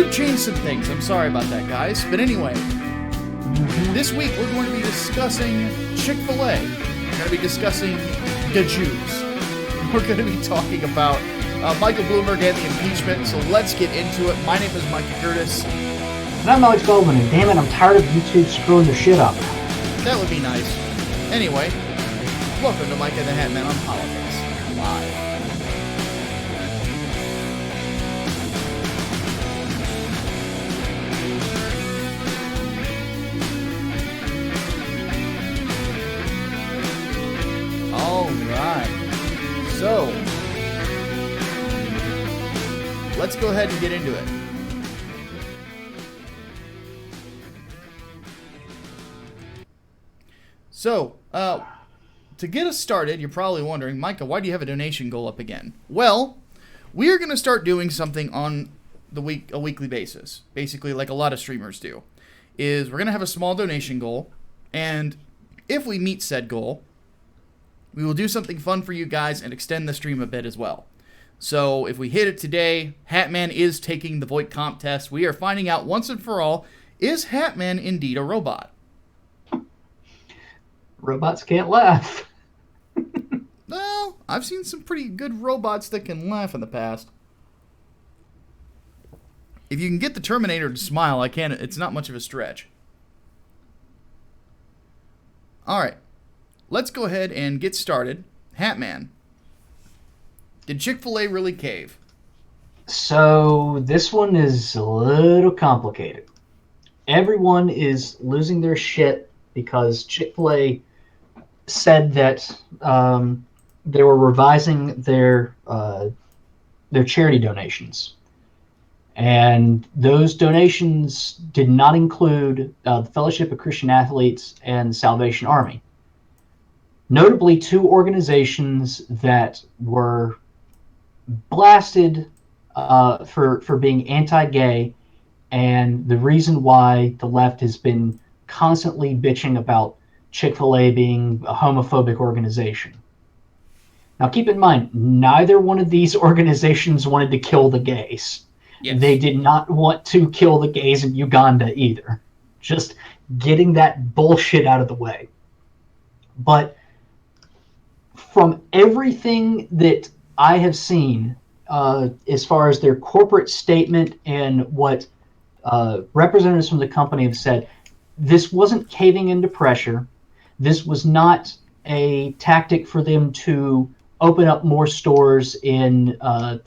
have changed some things. I'm sorry about that, guys. But anyway, this week we're going to be discussing Chick-fil-A. We're going to be discussing the Jews. We're going to be talking about Michael Bloomberg and the impeachment. So let's get into it. My name is Micah Curtis. And I'm Alex Goldman, and damn it, I'm tired of YouTube screwing their shit up. That would be nice. Anyway, welcome to Micah and The Hatman on Politics Live. So, let's go ahead and get into it. So, to get us started, you're probably wondering, Micah, why do you have a donation goal up again? Well, we are going to start doing something on a weekly basis, basically like a lot of streamers do, is we're going to have a small donation goal, and if we meet said goal, we will do something fun for you guys and extend the stream a bit as well. So if we hit it today, Hatman is taking the Voight comp test. We are finding out once and for all, is Hatman indeed a robot? Robots can't laugh. Well, I've seen some pretty good robots that can laugh in the past. If you can get the Terminator to smile, it's not much of a stretch. Alright. Let's go ahead and get started. Hatman, did Chick-fil-A really cave? So, this one is a little complicated. Everyone is losing their shit because Chick-fil-A said that they were revising their charity donations. And those donations did not include the Fellowship of Christian Athletes and Salvation Army. Notably, two organizations that were blasted for being anti-gay, and the reason why the left has been constantly bitching about Chick-fil-A being a homophobic organization. Now, keep in mind, neither one of these organizations wanted to kill the gays. Yes. They did not want to kill the gays in Uganda either. Just getting that bullshit out of the way. But from everything that I have seen, as far as their corporate statement and what representatives from the company have said, this wasn't caving into pressure. This was not a tactic for them to open up more stores in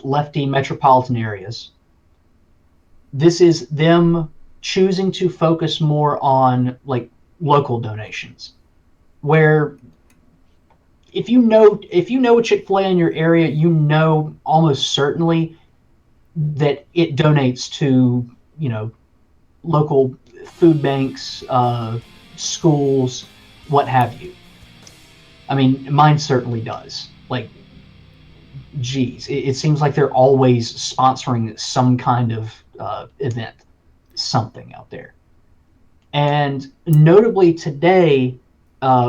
lefty metropolitan areas. This is them choosing to focus more on like local donations, where if you know a Chick-fil-A in your area, you know almost certainly that it donates to, local food banks, schools, what have you. I mean, mine certainly does. Like, geez, it seems like they're always sponsoring some kind of event, something out there. And notably today,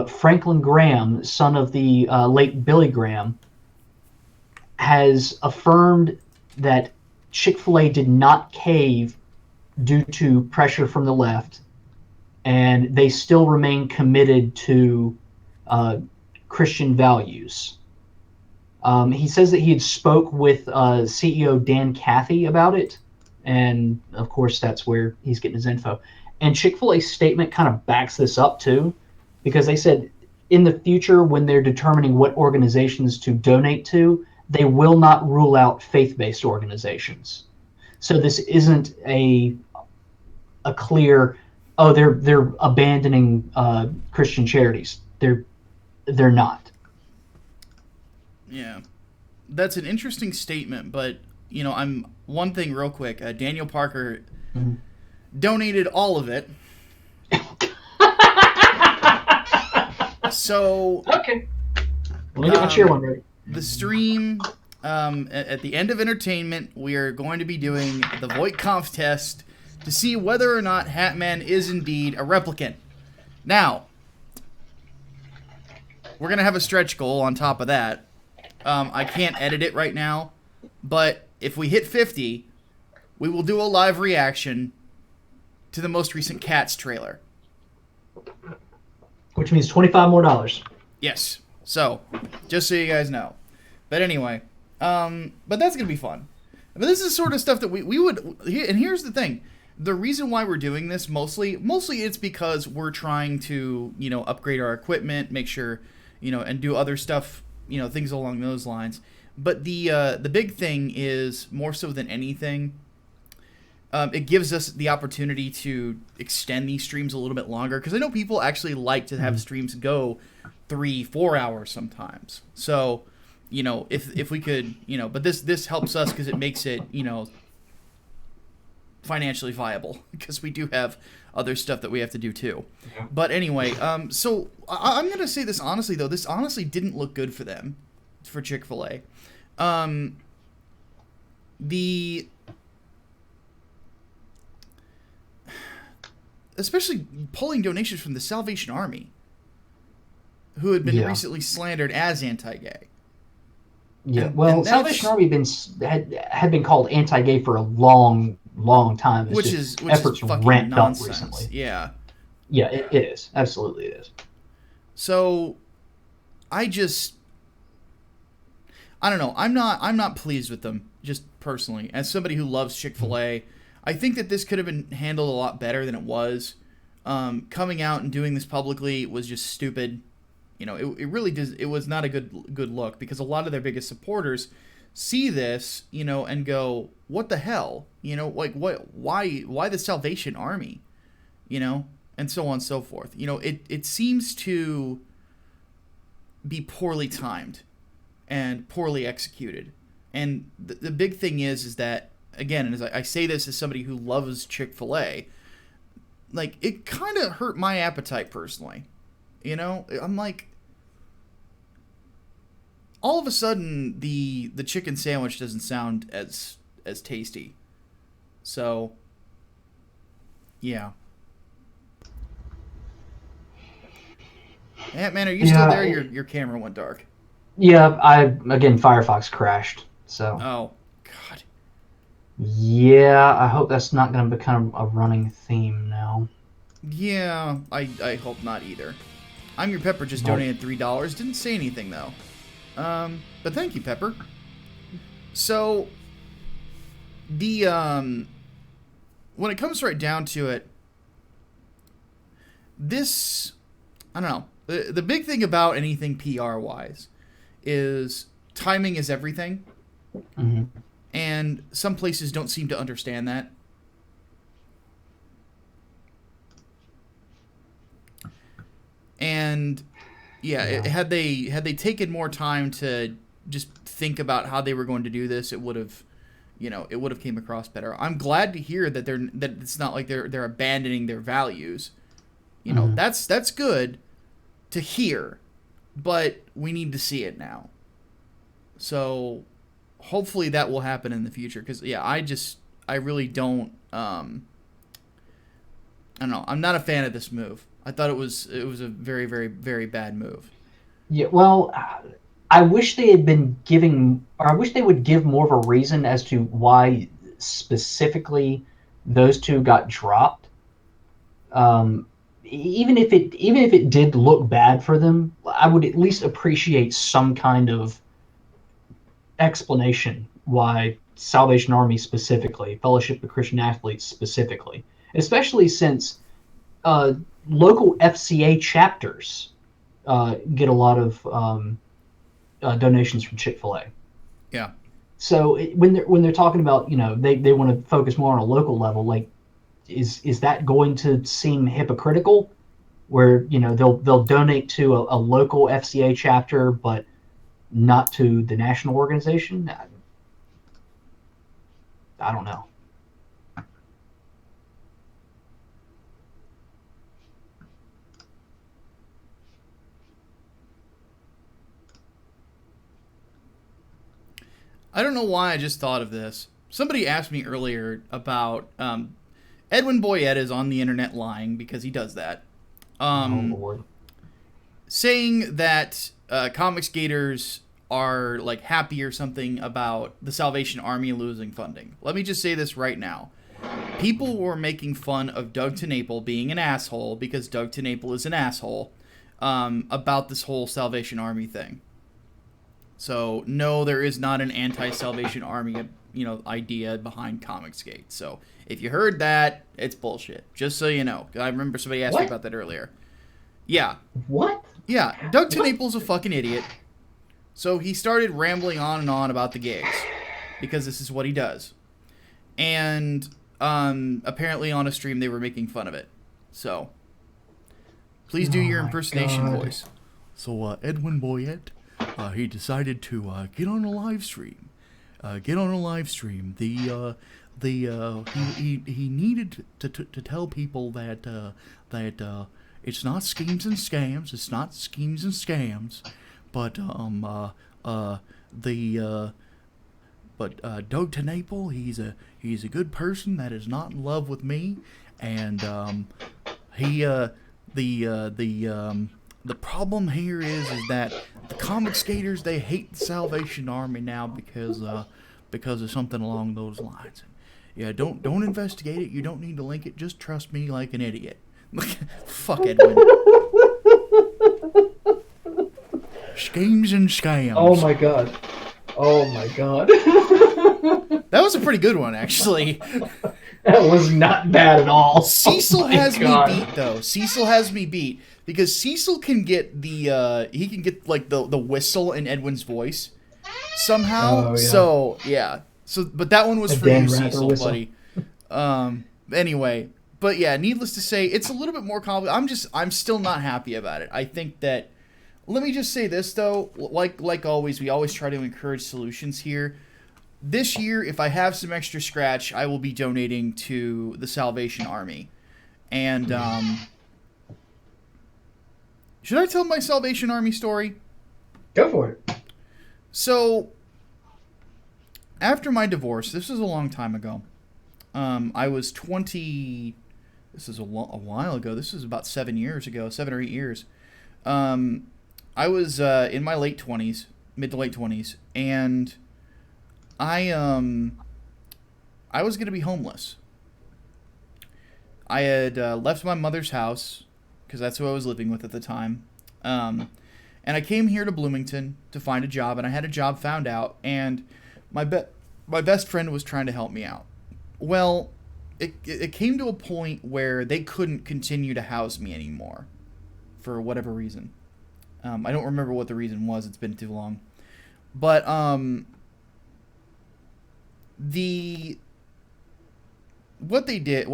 Franklin Graham, son of the late Billy Graham, has affirmed that Chick-fil-A did not cave due to pressure from the left, and they still remain committed to Christian values. He says that he had spoke with CEO Dan Cathy about it, and of course that's where he's getting his info. And Chick-fil-A's statement kind of backs this up too, because they said in the future when they're determining what organizations to donate to, they will not rule out faith-based organizations. So this isn't a clear, they're abandoning Christian charities. They're not. Yeah, that's an interesting statement, but I'm one thing real quick. Daniel Parker donated all of it. So okay, let me get my cheer one ready. The stream at the end of entertainment, we are going to be doing the Voight Conf test to see whether or not Hatman is indeed a replicant. Now, we're going to have a stretch goal on top of that. I can't edit it right now, but if we hit 50, we will do a live reaction to the most recent Cats trailer. Which means $25 more. Yes. So, just so you guys know. But anyway, but that's going to be fun. But this is sort of stuff that we would, and here's the thing. The reason why we're doing this mostly it's because we're trying to, upgrade our equipment, make sure, and do other stuff, things along those lines. But the big thing is, more so than anything, it gives us the opportunity to extend these streams a little bit longer, because I know people actually like to have streams go 3-4 hours sometimes. So, if we could, but this helps us because it makes it, financially viable, because we do have other stuff that we have to do too. Yeah. But anyway, so I'm gonna say this honestly though. This honestly didn't look good for them, for Chick-fil-A. Especially pulling donations from the Salvation Army, who had been recently slandered as anti-gay. Yeah, well, Salvation Army had been called anti-gay for a long time. It's which is fucking ramped nonsense. Up recently. Yeah. Yeah, it is. Absolutely it is. So, I don't know. I'm not pleased with them, just personally. As somebody who loves Chick-fil-A, I think that this could have been handled a lot better than it was. Coming out and doing this publicly was just stupid. It really does. It was not a good look, because a lot of their biggest supporters see this, and go, "What the hell?" Like what? Why the Salvation Army? And so on and so forth. It seems to be poorly timed and poorly executed. And the big thing is that, again, and as I say this as somebody who loves Chick-fil-A, like, it kind of hurt my appetite personally. I'm like, all of a sudden the chicken sandwich doesn't sound as tasty. So, yeah. Hatman, are you still there? Your camera went dark. Yeah, again, Firefox crashed. So. Oh, God. Yeah, I hope that's not going to become a running theme now. Yeah, I hope not either. I'm Your Pepper just donated $3. Didn't say anything, though. But thank you, Pepper. So, when it comes right down to it, this, I don't know. The big thing about anything PR-wise is timing is everything. Mm-hmm. And some places don't seem to understand that. And had they taken more time to just think about how they were going to do this, it would have came across better. I'm glad to hear that it's not like they're abandoning their values. That's good to hear, but we need to see it now. So hopefully that will happen in the future, because I really don't I don't know. I'm not a fan of this move. I thought it was a very, very, very bad move. Yeah, well, I wish they would give more of a reason as to why specifically those two got dropped. Even if it did look bad for them, I would at least appreciate some kind of explanation why Salvation Army specifically, Fellowship of Christian Athletes specifically, especially since local FCA chapters get a lot of donations from Chick-fil-A. Yeah. So when they're talking about, they want to focus more on a local level, like, is that going to seem hypocritical? Where they'll donate to a local FCA chapter, but not to the national organization? I don't know. I don't know why I just thought of this. Somebody asked me earlier about Edwin Boyette is on the internet lying, because he does that. Oh, Lord. Saying that Comics Gators are like happy or something about the Salvation Army losing funding. Let me just say this right now. People were making fun of Doug TenNapel being an asshole, because Doug TenNapel is an asshole, about this whole Salvation Army thing. So, no, there is not an anti-Salvation Army, idea behind Comicsgate. So, if you heard that, it's bullshit. Just so you know. I remember somebody asked me about that earlier. Yeah. What? Yeah, Doug TenNapel's a fucking idiot. So he started rambling on and on about the gays, because this is what he does. And apparently on a stream they were making fun of it. So, please do your impersonation voice. So Edwin Boyette, he decided to get on a live stream. He needed to tell people that it's not schemes and scams. It's not schemes and scams. But Doug TenNapel, he's a good person that is not in love with me, and the problem here is that the comic skaters, they hate the Salvation Army now because of something along those lines. Yeah, don't investigate it. You don't need to link it. Just trust me like an idiot. Fuck Edwin. Schemes and scams. Oh my god. Oh my god. That was a pretty good one, actually. That was not bad at all. Cecil has me beat, though. Cecil has me beat, because Cecil can get the the whistle in Edwin's voice somehow. Oh, yeah. So yeah. But that one was for you, Cecil, whistle. Buddy. Anyway, but yeah, needless to say, it's a little bit more complicated. I'm still not happy about it. I think that. Let me just say this, though. Like always, we always try to encourage solutions here. This year, if I have some extra scratch, I will be donating to the Salvation Army. And, should I tell my Salvation Army story? Go for it. So, after my divorce, this was a long time ago. I was 20... This is a while ago. This was about 7 years ago. 7 or 8 years. I was in my late 20s, mid to late 20s, and I was going to be homeless. I had left my mother's house, because that's who I was living with at the time, and I came here to Bloomington to find a job, and I had a job found out, and my best friend was trying to help me out. Well, it came to a point where they couldn't continue to house me anymore, for whatever reason. I don't remember what the reason was. It's been too long. But what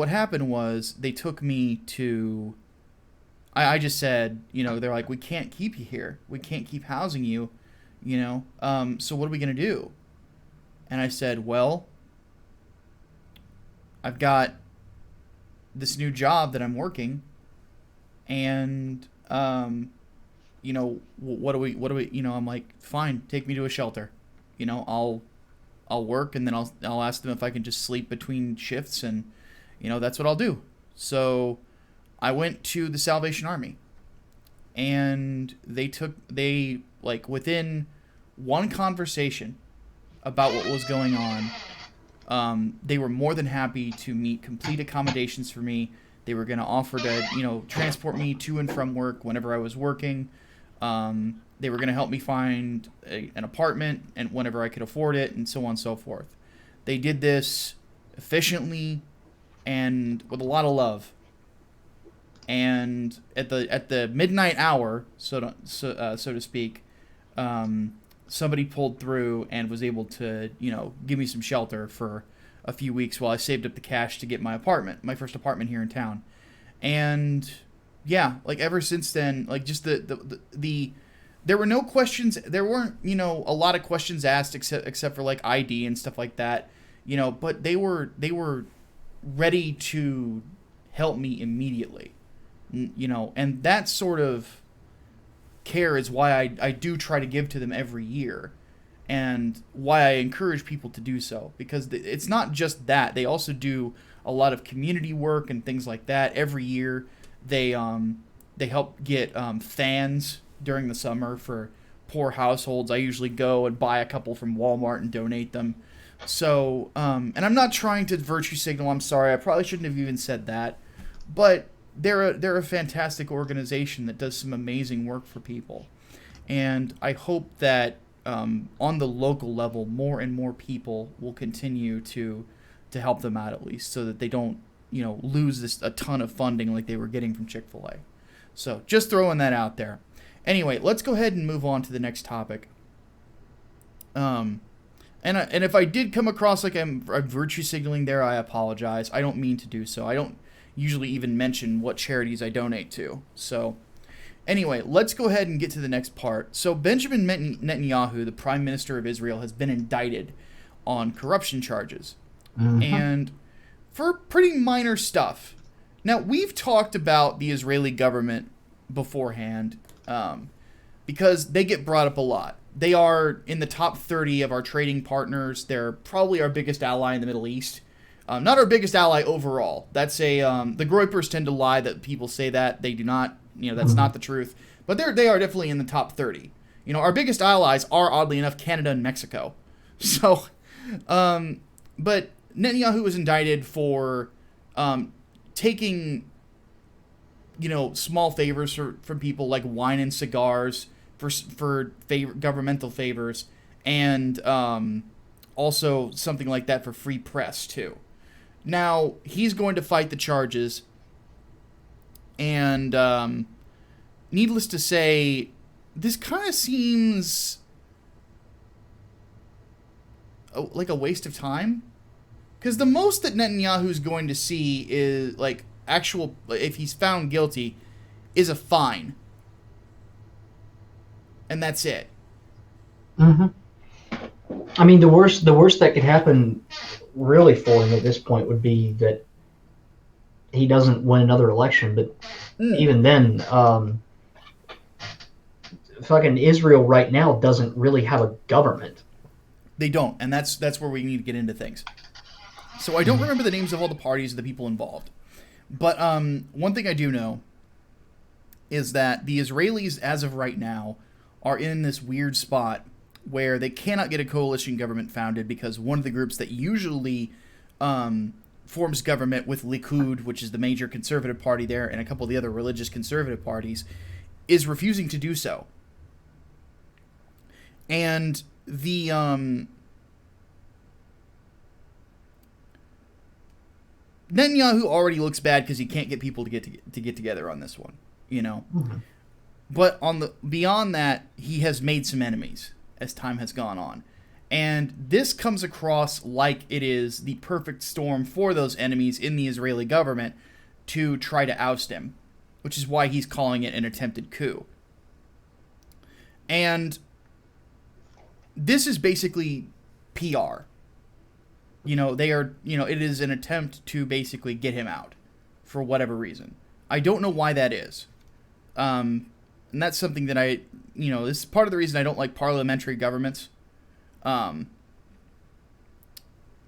happened was they took me to. I just said, they're like, we can't keep you here. We can't keep housing you, So what are we gonna do? And I said, well, I've got this new job that I'm working, and what do we, I'm like, fine, take me to a shelter. I'll work, and then I'll ask them if I can just sleep between shifts, and, that's what I'll do. So I went to the Salvation Army, and they within one conversation about what was going on, they were more than happy to meet complete accommodations for me. They were going to offer to, transport me to and from work whenever I was working. They were going to help me find an apartment and whenever I could afford it, and so on and so forth. They did this efficiently and with a lot of love. And at the midnight hour, so to speak, somebody pulled through and was able to, give me some shelter for a few weeks while I saved up the cash to get my first apartment here in town. And yeah, ever since then, just there were no questions. There weren't, a lot of questions asked except for ID and stuff like that, but they were ready to help me immediately, and that sort of care is why I do try to give to them every year, and why I encourage people to do so, because it's not just that. They also do a lot of community work and things like that. Every year they help get fans during the summer for poor households. I usually go and buy a couple from Walmart and donate them. So, and I'm not trying to virtue signal. I'm sorry. I probably shouldn't have even said that. But they're a fantastic organization that does some amazing work for people. And I hope that on the local level, more and more people will continue to help them out, at least, so that they don't, lose a ton of funding like they were getting from Chick-fil-A. So just throwing that out there. Anyway, let's go ahead and move on to the next topic. And if I did come across like I'm virtue signaling there, I apologize. I don't mean to do so. I don't usually even mention what charities I donate to. So anyway, let's go ahead and get to the next part. So Benjamin Netanyahu, the Prime Minister of Israel, has been indicted on corruption charges. Mm-hmm. And for pretty minor stuff. Now, we've talked about the Israeli government beforehand because they get brought up a lot. They are in the top 30 of our trading partners. They're probably our biggest ally in the Middle East. Not our biggest ally overall. That's the Groypers tend to lie that people say that. They do not. That's not the truth. But they are definitely in the top 30. Our biggest allies are, oddly enough, Canada and Mexico. So, but Netanyahu was indicted for taking, small favors from people like wine and cigars for governmental favors, and also something like that for free press too. Now he's going to fight the charges, and needless to say, this kind of seems like a waste of time. Because the most that Netanyahu's going to see is, if he's found guilty, is a fine. And that's it. Mm-hmm. I mean, the worst that could happen, really, for him at this point would be that he doesn't win another election. But even then, fucking Israel right now doesn't really have a government. They don't, and that's where we need to get into things. So I don't remember the names of all the parties and the people involved. But one thing I do know is that the Israelis, as of right now, are in this weird spot where they cannot get a coalition government founded because one of the groups that usually forms government with Likud, which is the major conservative party there, and a couple of the other religious conservative parties, is refusing to do so. And the Netanyahu already looks bad because he can't get people to get together on this one, Mm-hmm. But beyond that, he has made some enemies as time has gone on, and this comes across like it is the perfect storm for those enemies in the Israeli government to try to oust him, which is why he's calling it an attempted coup. And this is basically PR. They are, it is an attempt to basically get him out for whatever reason. I don't know why that is. And that's something that this is part of the reason I don't like parliamentary governments.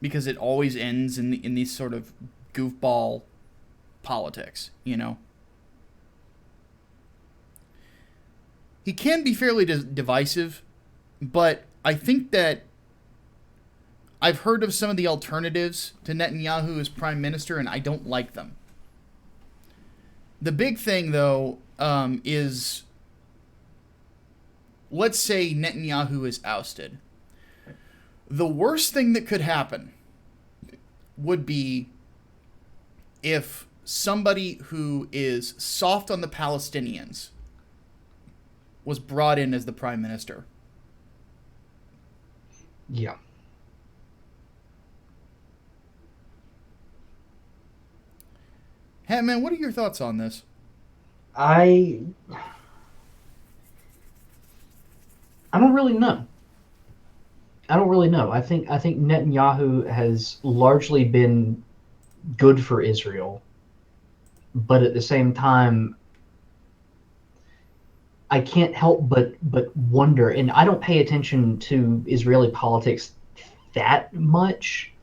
Because it always ends in these sort of goofball politics, He can be fairly divisive, but I think that I've heard of some of the alternatives to Netanyahu as prime minister, and I don't like them. The big thing, though, is, let's say Netanyahu is ousted. The worst thing that could happen would be if somebody who is soft on the Palestinians was brought in as the prime minister. Yeah. Hatman, what are your thoughts on this? I don't really know. I think Netanyahu has largely been good for Israel, but at the same time, I can't help but wonder, and I don't pay attention to Israeli politics that much,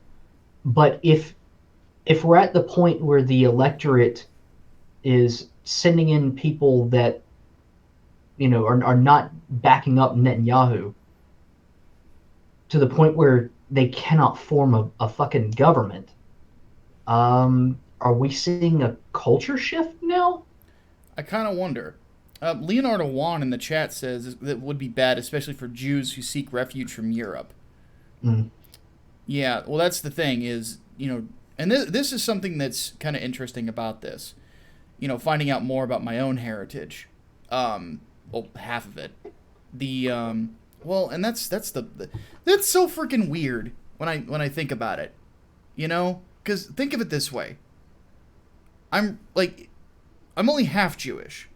but if we're at the point where the electorate is sending in people that are not backing up Netanyahu to the point where they cannot form a fucking government. Are we seeing a culture shift now? I kind of wonder. Leonardo Juan in the chat says that would be bad, especially for Jews who seek refuge from Europe. Mm. Yeah, well, that's the thing is, and this is something that's kind of interesting about this. Finding out more about my own heritage. Well, half of it. And that's that's so freaking weird when I think about it. Because think of it this way. I'm only half Jewish.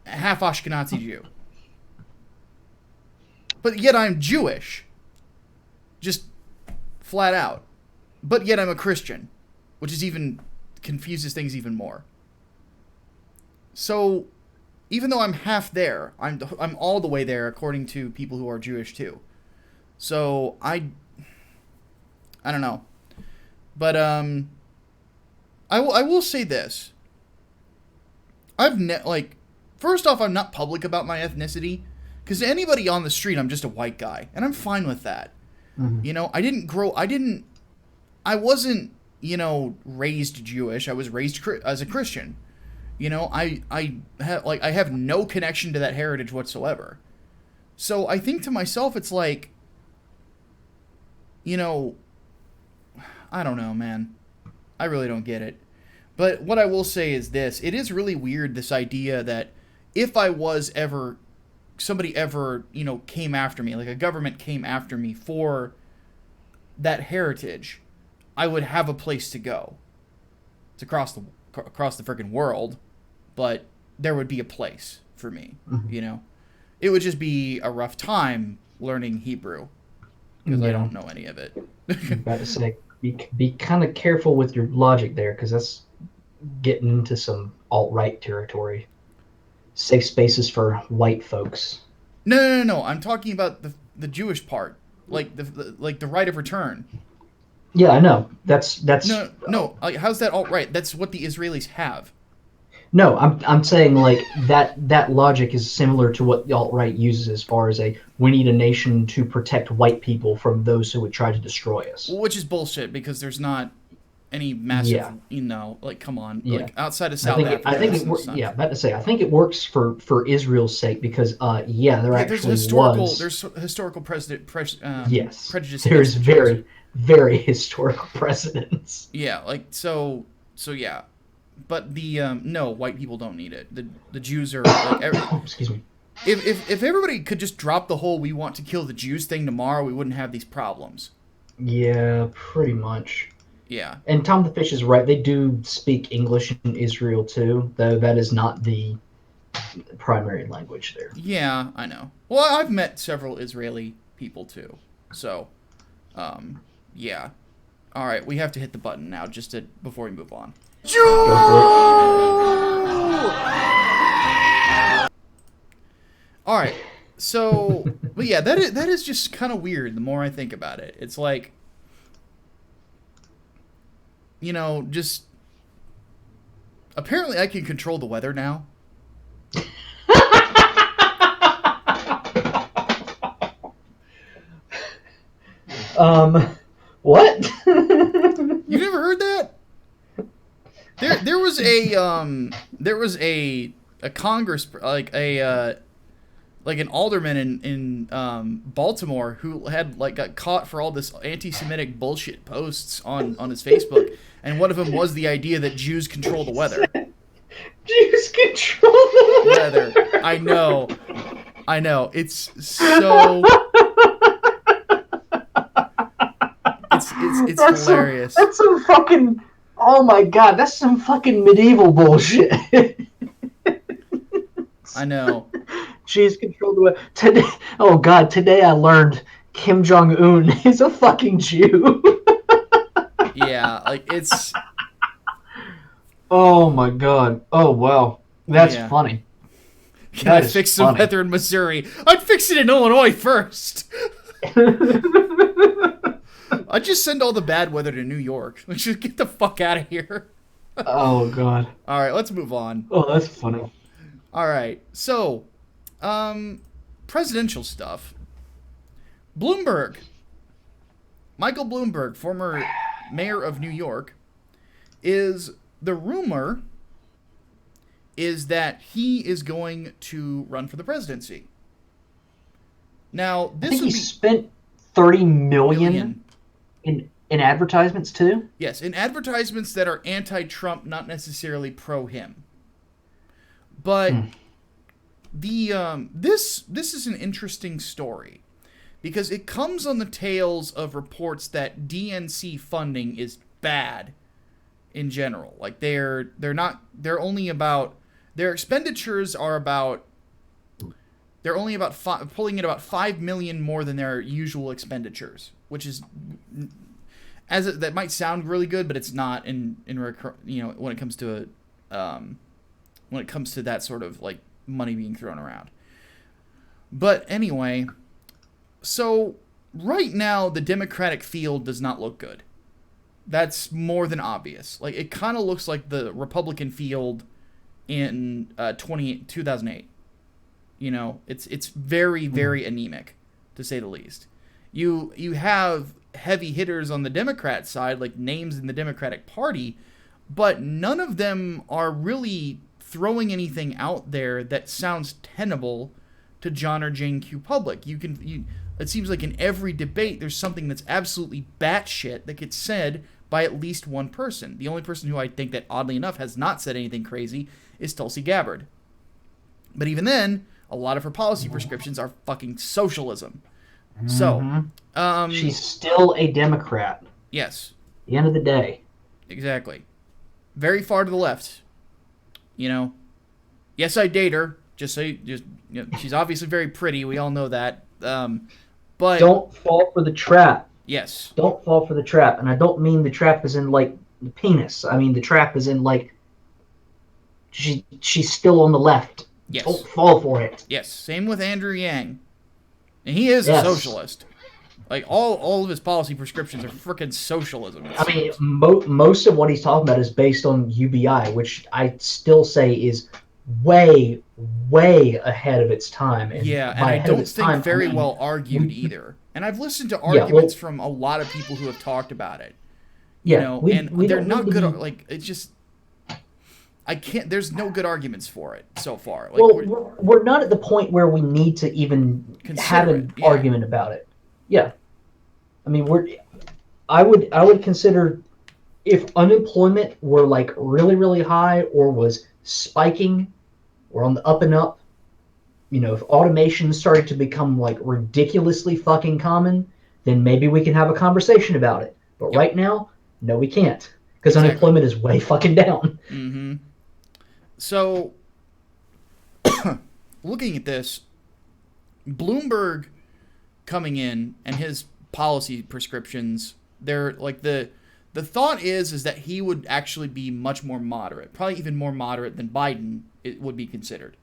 Half Ashkenazi Jew. But yet I'm Jewish. Just flat out. But yet I'm a Christian, which is even confuses things even more. So, even though I'm half there, I'm all the way there according to people who are Jewish too. So I don't know, but I will say this. First off, I'm not public about my ethnicity, because to anybody on the street, I'm just a white guy, and I'm fine with that. Mm-hmm. I wasn't, raised Jewish. I was raised as a Christian. I have no connection to that heritage whatsoever. So I think to myself, it's like, I don't know, man. I really don't get it. But what I will say is this. It is really weird, this idea that if somebody ever, came after me, like a government came after me for that heritage, I would have a place to go. It's across the freaking world, but there would be a place for me, Mm-hmm. It would just be a rough time learning Hebrew, because I don't know any of it. I'm about to say, be kind of careful with your logic there, because that's getting into some alt-right territory. Safe spaces for white folks. No. I'm talking about the Jewish part, like the right of return. Yeah, I know. That's No. How's that alt-right? That's what the Israelis have. No, I'm saying like that logic is similar to what the alt-right uses as far as we need a nation to protect white people from those who would try to destroy us. Which is bullshit, because there's not any massive, come on, Yeah. Outside of South Africa. I think it works. Yeah, about to say, I think it works for Israel's sake because there's historical precedent. Yes, Prejudice. There's very very historical precedents. Yeah, so yeah. But no, white people don't need it. The Jews are Excuse me. If everybody could just drop the whole "we want to kill the Jews" thing tomorrow, we wouldn't have these problems. Yeah, pretty much. Yeah. And Tom the Fish is right. They do speak English in Israel too, though that is not the primary language there. Yeah, I know. Well, I've met several Israeli people too. So, yeah. All right, we have to hit the button now before we move on. All right. So, but yeah, that is just kind of weird the more I think about it. It's like, just apparently I can control the weather now. What? You never heard that? There was a Congress, like an alderman in Baltimore who had got caught for all this anti-Semitic bullshit posts on his Facebook, and one of them was the idea that Jews control the weather. Jews control the weather. I know. It's so. It's hilarious. That's some fucking. Oh my god, that's some fucking medieval bullshit. I know. Jews control the weather. Today, oh god, today I learned Kim Jong-un is a fucking Jew. Yeah, it's. Oh my god. Oh wow. That's funny. Can I fix some weather in Missouri? I'd fix it in Illinois first. I'd just send all the bad weather to New York. Let's just get the fuck out of here. Oh god. All right, let's move on. Oh, that's funny. All right. So, presidential stuff. Bloomberg. Michael Bloomberg, former mayor of New York, the rumor is that he is going to run for the presidency. Now, I think he spent $30 million in advertisements too. Yes, in advertisements that are anti-Trump, not necessarily pro-him. But this is an interesting story because it comes on the tails of reports that DNC funding is bad in general. Like their expenditures are about pulling in about $5 million more than their usual expenditures, which is that might sound really good, but it's not when it comes to that sort of like money being thrown around. But anyway, so right now the Democratic field does not look good. That's more than obvious. Like it kind of looks like the Republican field in 2008. You know, it's very, very anemic, to say the least. You have heavy hitters on the Democrat side, like names in the Democratic Party, but none of them are really throwing anything out there that sounds tenable to John or Jane Q. public. It seems like in every debate there's something that's absolutely batshit that gets said by at least one person. The only person who I think that, oddly enough, has not said anything crazy is Tulsi Gabbard. But even then, a lot of her policy prescriptions are fucking socialism. So, she's still a Democrat. Yes. At the end of the day. Exactly. Very far to the left. You know. Yes, I date her. She's obviously very pretty. We all know that. But don't fall for the trap. Yes. Don't fall for the trap. And I don't mean the trap as in like the penis. I mean the trap as in like she's still on the left. Yes. Don't fall for it. Yes. Same with Andrew Yang. And he is a socialist. Like, all of his policy prescriptions are freaking socialism. I mean, most of what he's talking about is based on UBI, which I still say is way, way ahead of its time. And I don't think very well argued either. And I've listened to arguments from a lot of people who have talked about it. They're not good. Like, it's just... there's no good arguments for it so far. Like, we're not at the point where we need to even have an argument about it. Yeah. I mean, I would consider if unemployment were like really, really high or was spiking or on the up and up, if automation started to become like ridiculously fucking common, then maybe we can have a conversation about it. But right now, no, we can't. Because unemployment is way fucking down. Mm-hmm. So, looking at this, Bloomberg coming in and his policy prescriptions, they're like the thought is that he would actually be much more moderate, probably even more moderate than Biden it would be considered.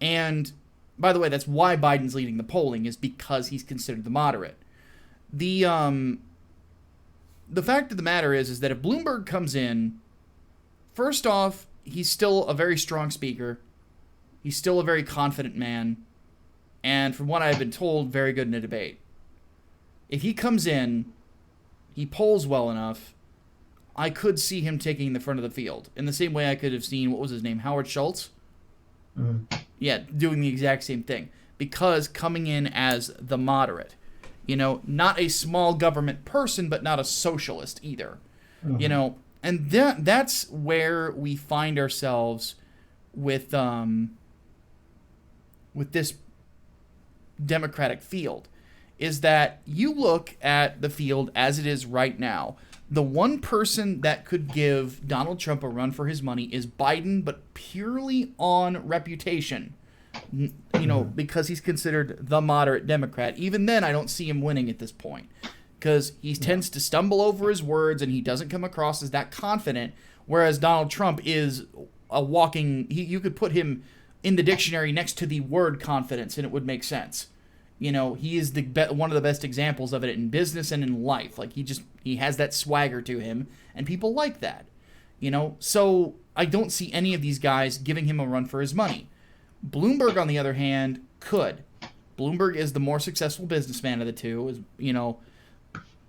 And by the way, that's why Biden's leading the polling, is because he's considered the moderate. The fact of the matter is that if Bloomberg comes in, first off, he's still a very strong speaker. He's still a very confident man. And from what I've been told, very good in a debate. If he comes in, he polls well enough, I could see him taking the front of the field. In the same way I could have seen, what was his name, Howard Schultz? Yeah, doing the exact same thing. Because coming in as the moderate. Not a small government person, but not a socialist either. And that's where we find ourselves with this Democratic field, is that you look at the field as it is right now. The one person that could give Donald Trump a run for his money is Biden, but purely on reputation. Because he's considered the moderate Democrat. Even then, I don't see him winning at this point. Because he tends to stumble over his words and he doesn't come across as that confident. Whereas Donald Trump is a walking... You could put him in the dictionary next to the word confidence and it would make sense. He is one of the best examples of it in business and in life. Like, he has that swagger to him and people like that. So I don't see any of these guys giving him a run for his money. Bloomberg, on the other hand, could. Bloomberg is the more successful businessman of the two,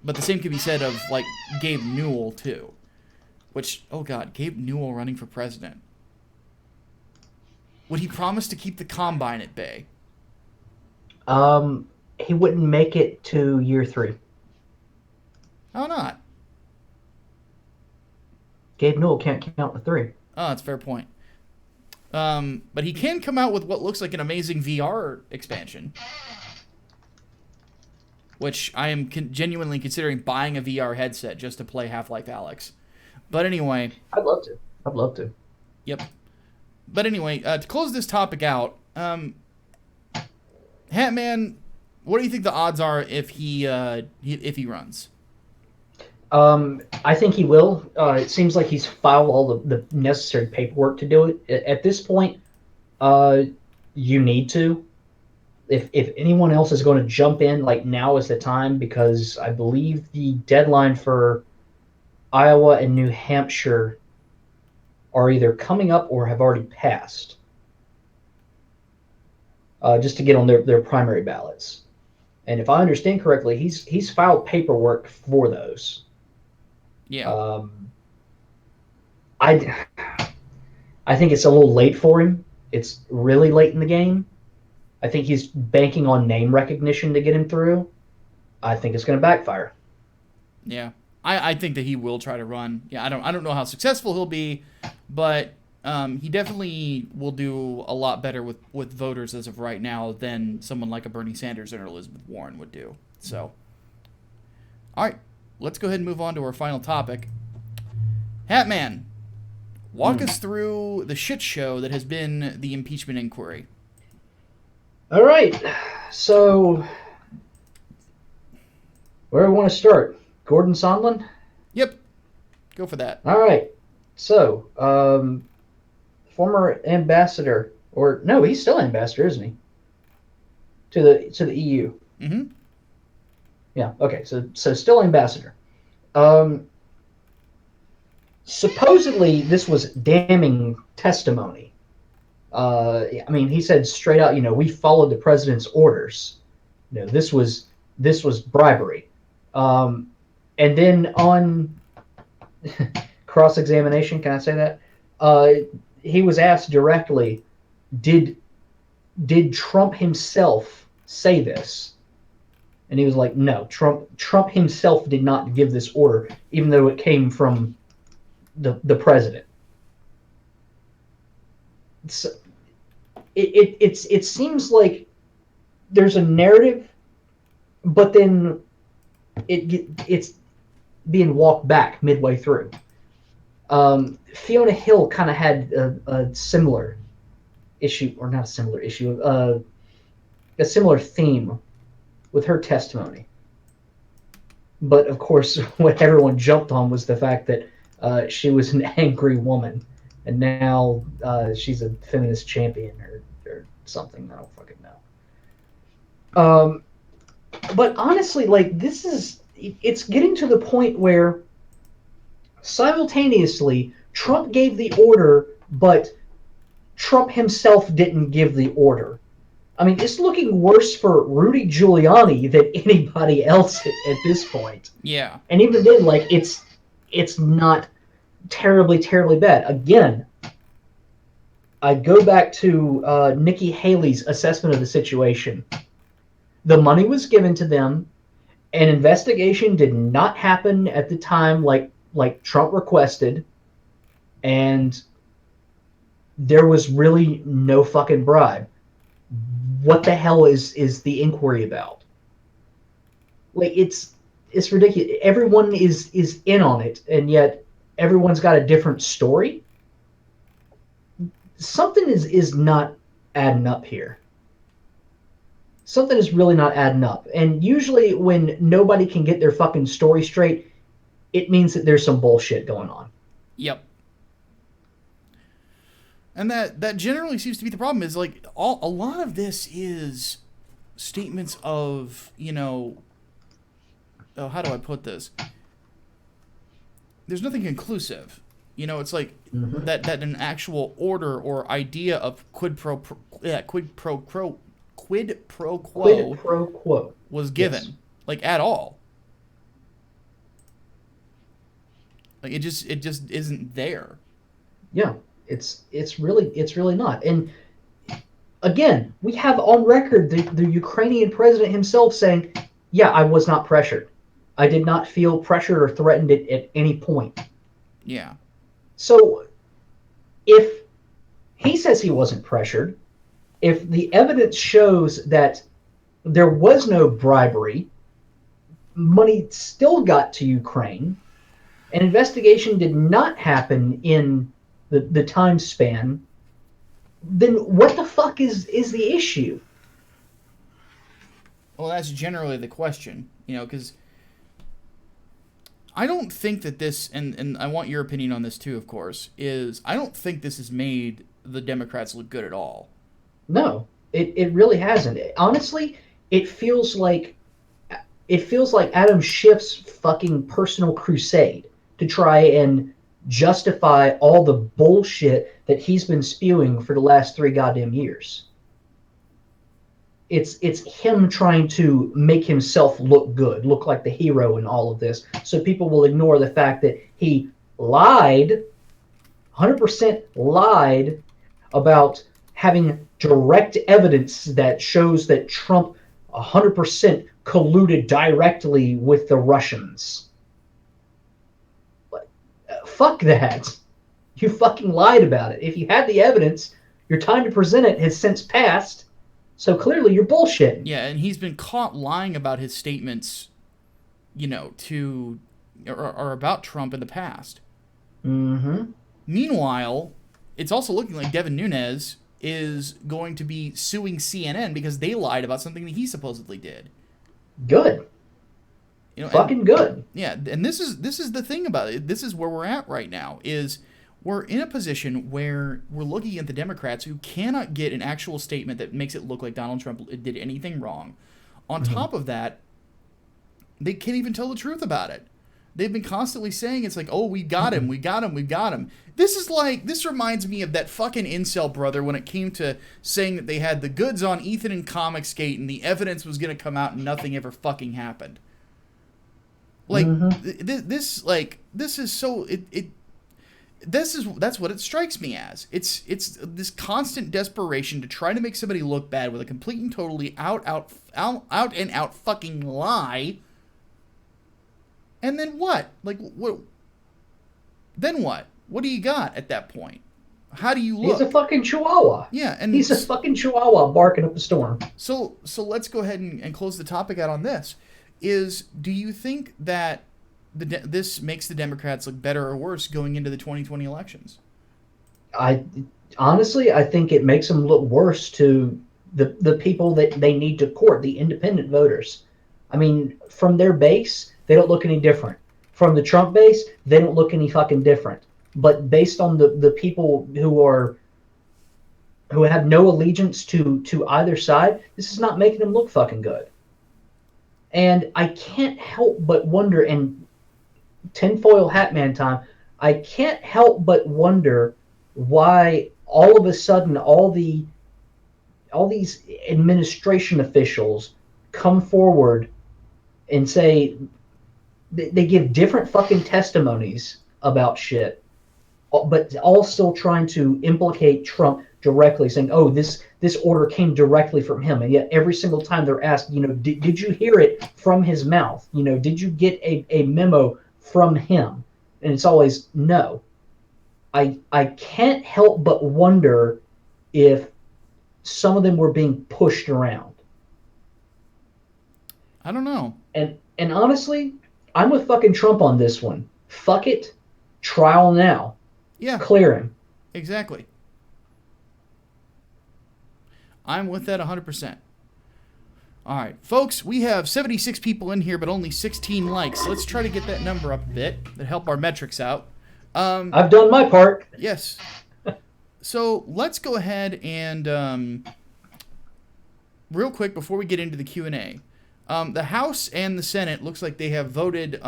but the same could be said of, like, Gabe Newell, too. Which, oh god, Gabe Newell running for president. Would he promise to keep the combine at bay? He wouldn't make it to year 3. How not? Gabe Newell can't count to 3. Oh, that's a fair point. But he can come out with what looks like an amazing VR expansion, which I am genuinely considering buying a VR headset just to play Half-Life Alyx. But anyway... I'd love to. Yep. But anyway, to close this topic out, Hatman, what do you think the odds are if he runs? I think he will. It seems like he's filed all the necessary paperwork to do it. At this point, you need to. If anyone else is going to jump in, like, now is the time, because I believe the deadline for Iowa and New Hampshire are either coming up or have already passed, just to get on their primary ballots. And if I understand correctly, he's filed paperwork for those. Yeah. I think it's a little late for him. It's really late in the game. I think he's banking on name recognition to get him through. I think it's going to backfire. Yeah. I think that he will try to run. Yeah, I don't know how successful he'll be, but he definitely will do a lot better with voters as of right now than someone like a Bernie Sanders or Elizabeth Warren would do. So, all right, let's go ahead and move on to our final topic. Hatman, walk us through the shit show that has been the impeachment inquiry. All right, so where do we want to start? Gordon Sondland? Yep, go for that. All right, so former ambassador, or no, he's still ambassador, isn't he? To the EU. Mm-hmm. Yeah. Okay. So still ambassador. Supposedly this was damning testimony. I mean, he said straight out, we followed the president's orders. This was bribery. And then on cross-examination, can I say that? He was asked directly, did Trump himself say this? And he was like, no, Trump himself did not give this order, even though it came from the president. It seems like there's a narrative, but then it's being walked back midway through. Fiona Hill kind of had a similar issue, or not a similar issue, a similar theme with her testimony. But of course, what everyone jumped on was the fact that she was an angry woman, and now she's a feminist champion or something. I don't fucking know. But honestly, like, it's getting to the point where simultaneously Trump gave the order, but Trump himself didn't give the order. I mean, it's looking worse for Rudy Giuliani than anybody else at this point. Yeah. And even then, like, it's not terribly, terribly bad. Again, I go back to Nikki Haley's assessment of the situation. The money was given to them. An investigation did not happen at the time like Trump requested. And there was really no fucking bribe. What the hell is the inquiry about? Like, it's ridiculous. Everyone is in on it, and yet everyone's got a different story. Something is not adding up here. Something is really not adding up. And usually when nobody can get their fucking story straight, it means that there's some bullshit going on. Yep. And that generally seems to be the problem, is like a lot of this is statements of, how do I put this? There's nothing conclusive. You know, it's like Mm-hmm. that an actual order or idea of quid pro Quid quo pro quo. was Yes. given, like at all. Like it just isn't there. Yeah. It's really not. And again, we have on record the Ukrainian president himself saying, "Yeah, I was not pressured. I did not feel pressured or threatened at any point." Yeah. So if he says he wasn't pressured, if the evidence shows that there was no bribery, money still got to Ukraine, an investigation did not happen in the time span, then what the fuck is the issue? Well, that's generally the question, you know, because I don't think that this, and I want your opinion on this too, of course, is I don't think this has made the Democrats look good at all. No, it really hasn't. Honestly, it feels like it feels like Adam Schiff's fucking personal crusade to try and justify all the bullshit that he's been spewing for the last 3 goddamn years. It's him trying to make himself look good, look like the hero in all of this, so people will ignore the fact that he lied, 100% lied about having direct evidence that shows that Trump 100% colluded directly with the Russians. Fuck that. You fucking lied about it. If you had the evidence, your time to present it has since passed, so clearly you're bullshitting. Yeah, and he's been caught lying about his statements, you know, to or about Trump in the past. Mm-hmm. Meanwhile, it's also looking like Devin Nunes is going to be suing CNN because they lied about something that he supposedly did. Good. You know, and Fucking good. yeah, and this is the thing about it. This is where we're at right now. Is we're in a position where we're looking at the Democrats who cannot get an actual statement that makes it look like Donald Trump did anything wrong. On Mm-hmm. top of that, they can't even tell the truth about it. They've been constantly saying it's like, oh, we got him, we got him, we got him. This reminds me of that fucking incel brother when it came to saying that they had the goods on Ethan and Comicsgate and the evidence was going to come out and nothing ever fucking happened. Like, Mm-hmm. this is so, that's what it strikes me as. It's this constant desperation to try to make somebody look bad with a complete and totally out and out fucking lie. And then what? Like what? Then what? What do you got at that point? How do you look? He's a fucking chihuahua. Yeah, and He's a fucking chihuahua barking up a storm. so let's go ahead and close the topic out on this. Do you think that this makes the Democrats look better or worse going into the 2020 elections? I honestly, I think it makes them look worse to the people that they need to court, the independent voters. I mean, from their base, they don't look any different. From the Trump base, they don't look any fucking different. But based on the people who have no allegiance to either side, this is not making them look fucking good. And I can't help but wonder, and tinfoil hatman time, I can't help but wonder why all of a sudden all these administration officials come forward and say they give different fucking testimonies about shit, but all still trying to implicate Trump directly, saying, "Oh, this order came directly from him," and yet every single time they're asked, did you hear it from his mouth? Did you get a memo from him? And it's always no. I can't help but wonder if some of them were being pushed around. I don't know. And honestly, I'm with fucking Trump on this one. Fuck it. Trial now. Yeah, Clear him. exactly. I'm with that 100%. All right, folks, we have 76 people in here, but only 16 likes. Let's try to get that number up a bit to help our metrics out. I've done my part. Yes. So let's go ahead and real quick before we get into the Q&A. The House and the Senate looks like they have voted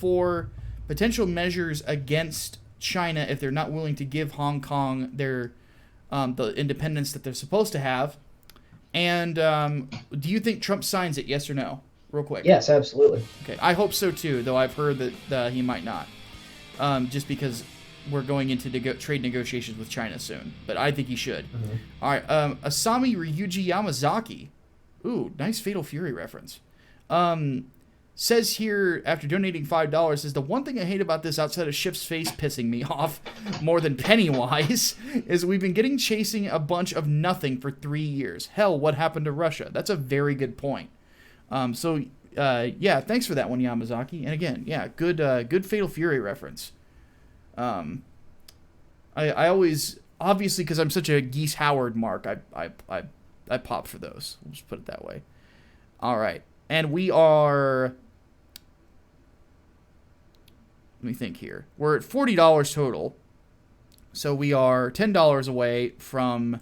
for potential measures against China if they're not willing to give Hong Kong their the independence that they're supposed to have. And do you think Trump signs it, yes or no? Real quick. Yes, absolutely. Okay, I hope so too, though I've heard that he might not. Just because we're going into trade negotiations with China soon. But I think he should. Mm-hmm. All right, Asami Ryuji Yamazaki. Ooh, nice Fatal Fury reference. Says here, after donating $5, says, the one thing I hate about this outside of Schiff's face pissing me off more than Pennywise is we've been chasing a bunch of nothing for 3 years. Hell, what happened to Russia? That's a very good point. Yeah, thanks for that one, Yamazaki. And again, yeah, good Fatal Fury reference. I always, obviously, because I'm such a Geese Howard mark, I pop for those. We'll just put it that way. All right. And we are, let me think here. We're at $40 total. So we are $10 away from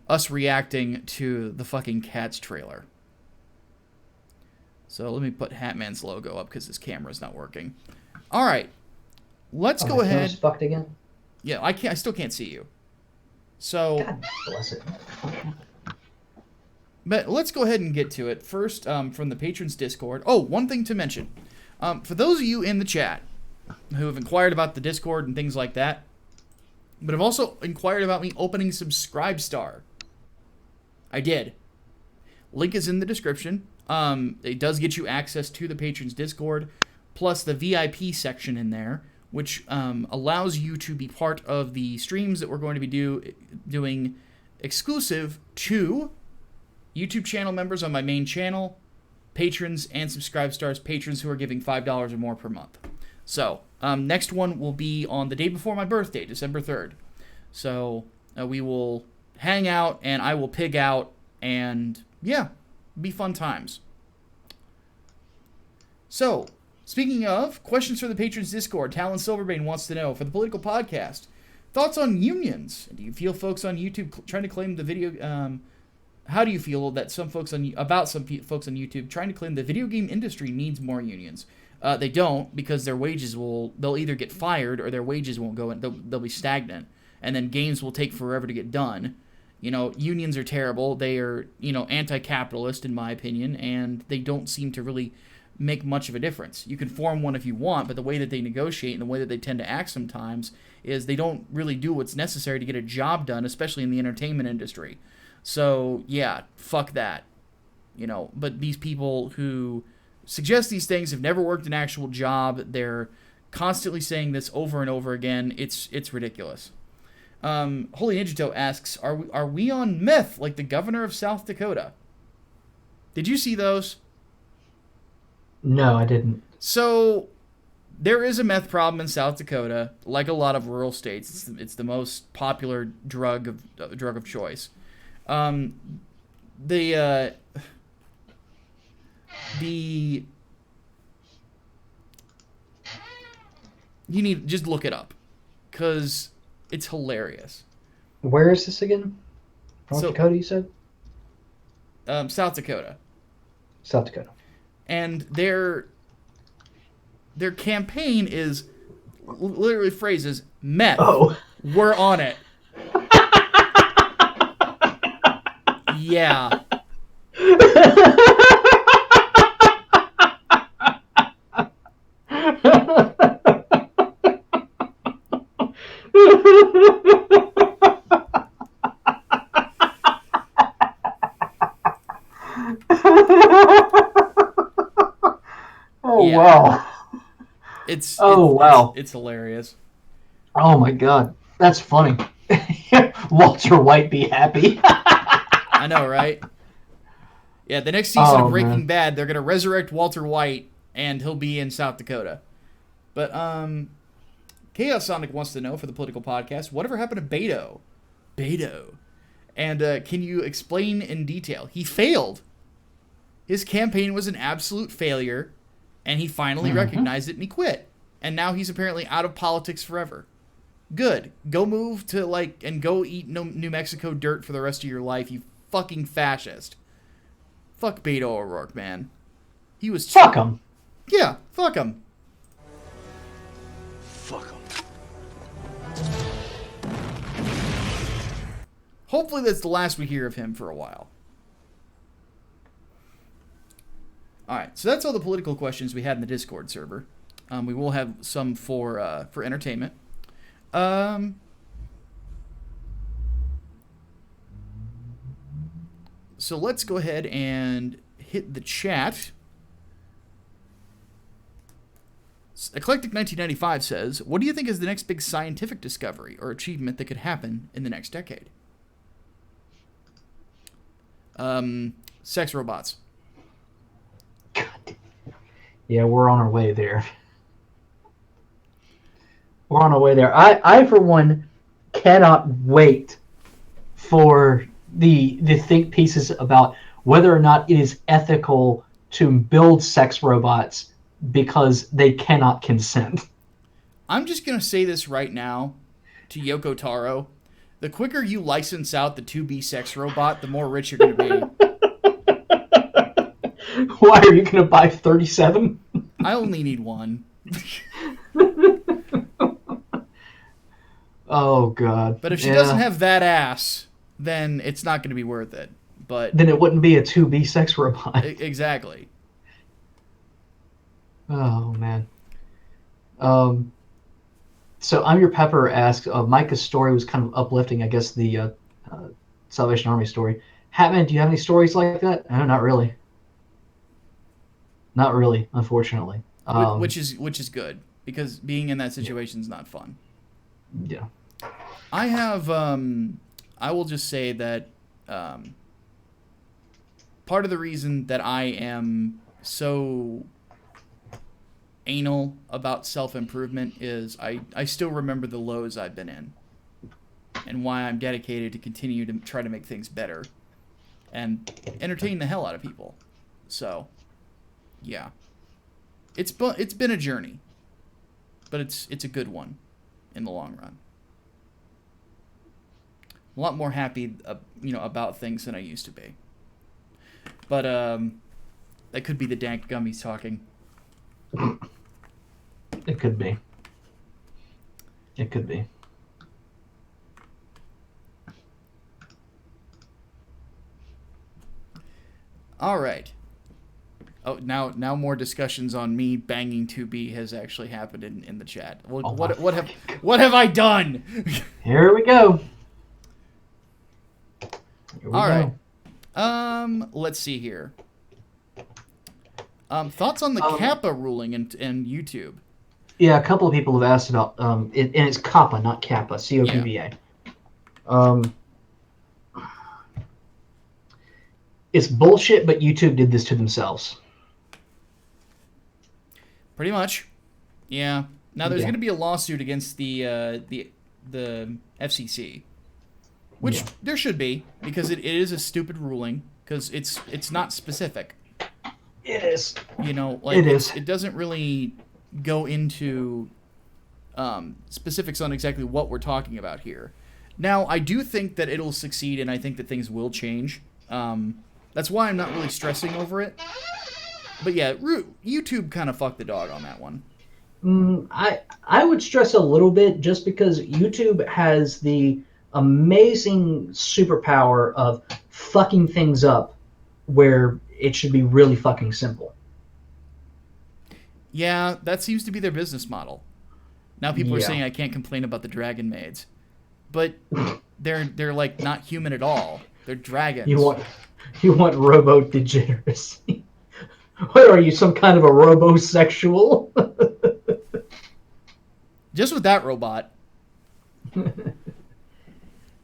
us reacting to the fucking Cats trailer. So let me put Hatman's logo up because his camera's not working. All right. Let's go ahead. Fucked again? Yeah, I still can't see you. So God bless it. But let's go ahead and get to it. First, from the Patrons Discord. Oh, one thing to mention. For those of you in the chat who have inquired about the Discord and things like that, but have also inquired about me opening Subscribestar. I did. Link is in the description. It does get you access to the Patrons Discord, plus the VIP section in there, which allows you to be part of the streams that we're going to be doing exclusive to YouTube channel members on my main channel, patrons, and Subscribestar's patrons who are giving $5 or more per month. So, next one will be on the day before my birthday, December 3rd. So, we will hang out, and I will pig out, and yeah, be fun times. So, speaking of, questions for the Patrons Discord. Talon Silverbane wants to know, for the Political Podcast, thoughts on unions? Do you feel folks on YouTube trying to claim the video... how do you feel that some folks on YouTube trying to claim the video game industry needs more unions? They don't, because their wages they'll either get fired or their wages won't go in. They'll be stagnant, and then games will take forever to get done. You know, unions are terrible. They are, anti-capitalist in my opinion, and they don't seem to really make much of a difference. You can form one if you want, but the way that they negotiate and the way that they tend to act sometimes is they don't really do what's necessary to get a job done, especially in the entertainment industry. So, yeah, fuck that. But these people who suggest these things have never worked an actual job. They're constantly saying this over and over again. It's ridiculous. Holy Ninjato asks, are we on meth like the governor of South Dakota? Did you see those? No, I didn't. So, there is a meth problem in South Dakota, like a lot of rural states. It's the most popular drug of choice. You need just look it up, because it's hilarious. Where is this again? North Dakota, you said? South Dakota. South Dakota. And their campaign is literally phrases, meth. Oh. We're on it. Yeah. Oh, yeah. Wow. It's hilarious. Oh my god. That's funny. Walter White be happy. I know, right? Yeah, the next season of Breaking Bad, they're going to resurrect Walter White, and he'll be in South Dakota. But, Chaos Sonic wants to know, for the Political Podcast, whatever happened to Beto? Beto. And can you explain in detail? He failed. His campaign was an absolute failure, and he finally recognized it, and he quit. And now he's apparently out of politics forever. Good. Go move to, and go eat New Mexico dirt for the rest of your life, you fucking fascist. Fuck Beto O'Rourke, man. He was... Fuck him. Yeah, fuck him. Fuck him. Hopefully that's the last we hear of him for a while. All right, so that's all the political questions we had in the Discord server. We will have some for entertainment. So let's go ahead and hit the chat. Eclectic 1995 says, "What do you think is the next big scientific discovery or achievement that could happen in the next decade?" Sex robots. God. Yeah, we're on our way there. We're on our way there. I for one, cannot wait for the think pieces about whether or not it is ethical to build sex robots because they cannot consent. I'm just going to say this right now to Yoko Taro. The quicker you license out the 2B sex robot, the more rich you're going to be. Why are you going to buy 37? I only need one. Oh, God. But if she doesn't have that ass, then it's not going to be worth it. But then it wouldn't be a 2B sex robot. Exactly. Oh, man. So I'm Your Pepper asks, Micah's story was kind of uplifting, I guess, the Salvation Army story. Hatman, do you have any stories like that? No, not really. Not really, unfortunately. Which is good, because being in that situation is not fun. Yeah. I have, I will just say that part of the reason that I am so anal about self-improvement is I still remember the lows I've been in and why I'm dedicated to continue to try to make things better and entertain the hell out of people. So, yeah. It's been a journey, but it's a good one in the long run. A lot more happy, about things than I used to be. But that could be the dank gummies talking. It could be. It could be. All right. Oh, now more discussions on me banging 2B has actually happened in the chat. Well, Oh, what have I done? Here we go. All right. Let's see here. Thoughts on the Kappa ruling and YouTube? Yeah, a couple of people have asked about and it's Kappa, not Kappa, COPVA. Yeah. It's bullshit, but YouTube did this to themselves. Pretty much. Yeah. Now there's going to be a lawsuit against the FCC, which there should be, because it is a stupid ruling, because it's not specific. It is. It doesn't really go into specifics on exactly what we're talking about here. Now, I do think that it'll succeed, and I think that things will change. That's why I'm not really stressing over it. But yeah, YouTube kind of fucked the dog on that one. I would stress a little bit, just because YouTube has the amazing superpower of fucking things up where it should be really fucking simple. Yeah, that seems to be their business model. Now people are saying I can't complain about the dragon maids, but they're like not human at all. They're dragons. You want robo degeneracy? What are you, some kind of a robosexual? Just with that robot.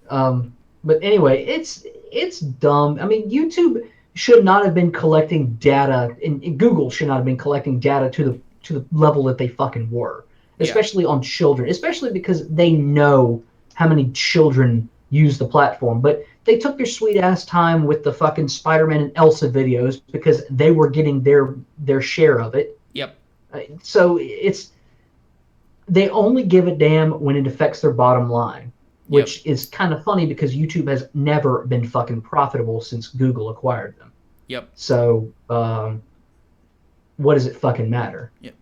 But anyway, it's dumb. I mean, YouTube should not have been collecting data, and Google should not have been collecting data to the level that they fucking were, especially on children, especially because they know how many children use the platform. But they took their sweet ass time with the fucking Spider-Man and Elsa videos because they were getting their share of it. Yep. So they only give a damn when it affects their bottom line, which is kind of funny because YouTube has never been fucking profitable since Google acquired them. Yep. So what does it fucking matter? Yep.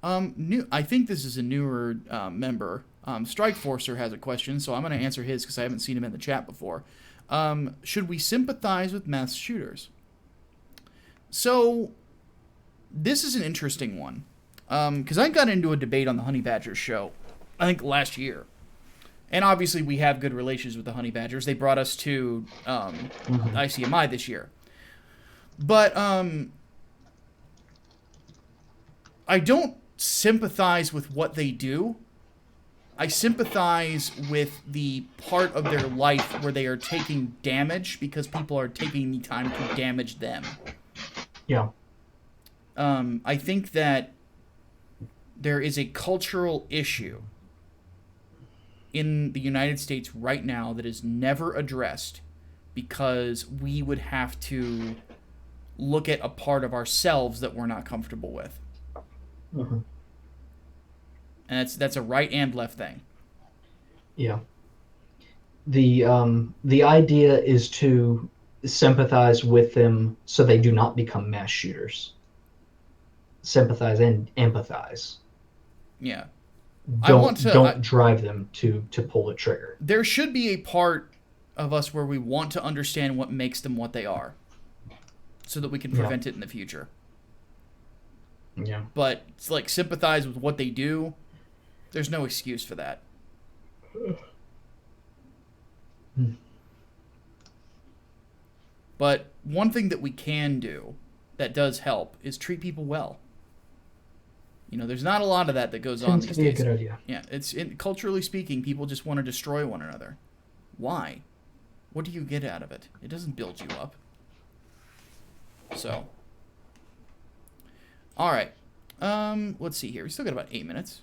I think this is a newer member. Strikeforcer has a question, so I'm going to answer his because I haven't seen him in the chat before. Should we sympathize with mass shooters? So, this is an interesting one. Because I got into a debate on the Honey Badgers show, I think last year. And obviously we have good relations with the Honey Badgers. They brought us to ICMI this year. But I don't sympathize with what they do. I sympathize with the part of their life where they are taking damage because people are taking the time to damage them. Yeah. I think that there is a cultural issue in the United States right now that is never addressed because we would have to look at a part of ourselves that we're not comfortable with. Mm-hmm. And that's a right and left thing. Yeah. The idea is to sympathize with them so they do not become mass shooters. Sympathize and empathize. Yeah. Don't drive them to pull the trigger. There should be a part of us where we want to understand what makes them what they are so that we can prevent it in the future. Yeah. But it's like sympathize with what they do. There's no excuse for that. But one thing that we can do that does help is treat people well. You know, there's not a lot of that goes on these days. Seems to be a good idea. Yeah, culturally speaking, people just want to destroy one another. Why? What do you get out of it? It doesn't build you up. So, all right. Let's see here. We still got about 8 minutes.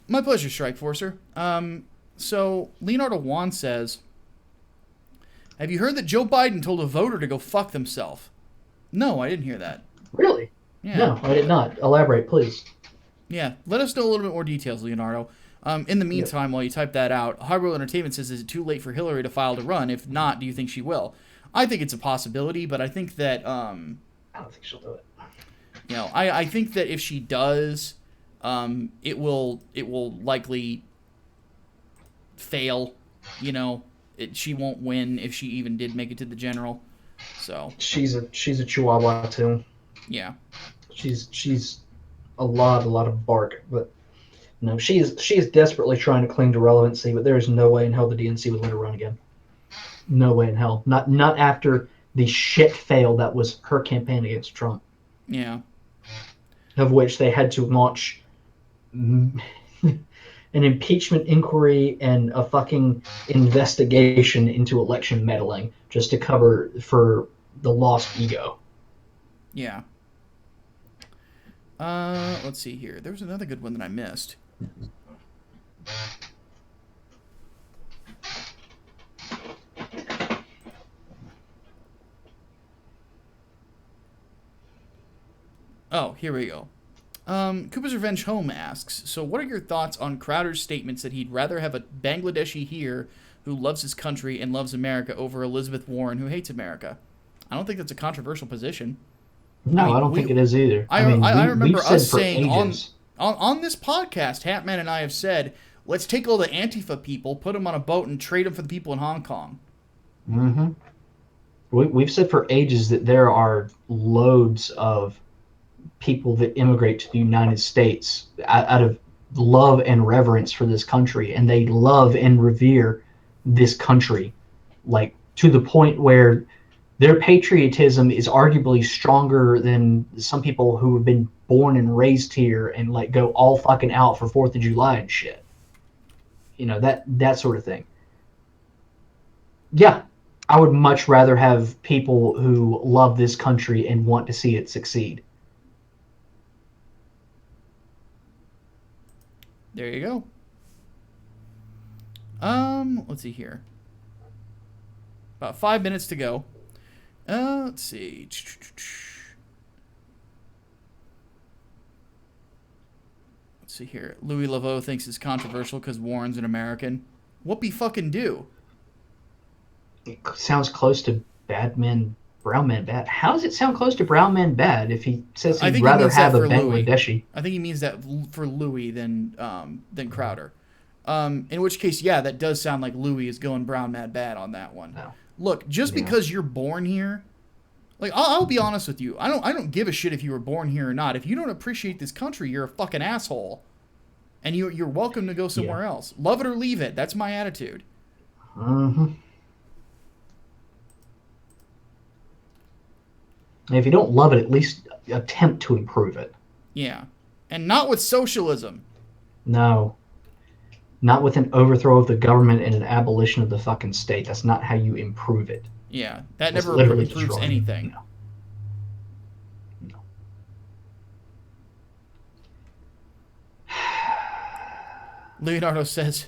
My pleasure, Strikeforcer. So Leonardo Juan says, have you heard that Joe Biden told a voter to go fuck themselves? No, I didn't hear that. Really? Yeah. No, I did not. Elaborate, please. Yeah, let us know a little bit more details, Leonardo. In the meantime, while you type that out, Hardware Entertainment says, is it too late for Hillary to file to run? If not, do you think she will? I think it's a possibility, but I think that... I don't think she'll do it. You know, I think that if she does, it will likely fail. You know, she won't win if she even did make it to the general. So she's a chihuahua too. Yeah. She's a lot of bark, but no, she is desperately trying to cling to relevancy, but there is no way in hell the DNC would let her run again. No way in hell. Not after the shit fail that was her campaign against Trump. Yeah. Of which they had to launch an impeachment inquiry and a fucking investigation into election meddling just to cover for the lost ego. Yeah. Let's see here. There was another good one that I missed. Oh, here we go. Cooper's Revenge Home asks, so what are your thoughts on Crowder's statements that he'd rather have a Bangladeshi here who loves his country and loves America over Elizabeth Warren who hates America? I don't think that's a controversial position. No, I don't think it is either. I remember us saying on this podcast, Hatman and I have said, let's take all the Antifa people, put them on a boat, and trade them for the people in Hong Kong. Mm-hmm. We've said for ages that there are loads of people that immigrate to the United States out of love and reverence for this country, and they love and revere this country, like to the point where their patriotism is arguably stronger than some people who have been born and raised here and like go all fucking out for 4th of July and shit. You know, that sort of thing. Yeah, I would much rather have people who love this country and want to see it succeed. There you go. Let's see here. About 5 minutes to go. Let's see. Let's see here. Louis Laveau thinks it's controversial because Warren's an American. What be fucking do? It sounds close to Bad Men Brown man bad. How does it sound close to brown man bad if he says I he'd think he rather means that have a for Louis. Bangladeshi? I think he means that for Louis than Crowder. In which case, yeah, that does sound like Louis is going brown mad bad on that one. No. Look, just Yeah. because you're born here, like I'll be honest with you, I don't give a shit if you were born here or not. If you don't appreciate this country, you're a fucking asshole, and you're welcome to go somewhere else. Love it or leave it. That's my attitude. Mm-hmm. And if you don't love it, at least attempt to improve it. Yeah, and not with socialism. No. Not with an overthrow of the government and an abolition of the fucking state. That's not how you improve it. Yeah, that That's never literally improves destroying anything. No. Leonardo says,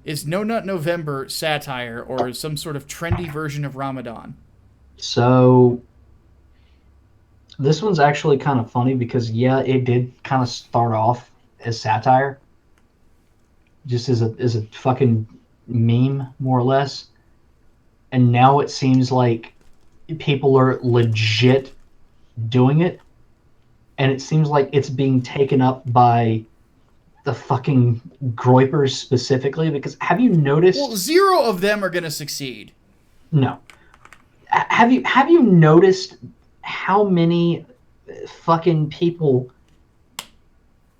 is No Nut November satire or some sort of trendy version of Ramadan? So this one's actually kind of funny because it did kind of start off as satire, just as a fucking meme more or less, and now it seems like people are legit doing it, and it seems like it's being taken up by the fucking groypers specifically. Because have you noticed? Well, zero of them are going to succeed. No. Have you noticed how many fucking people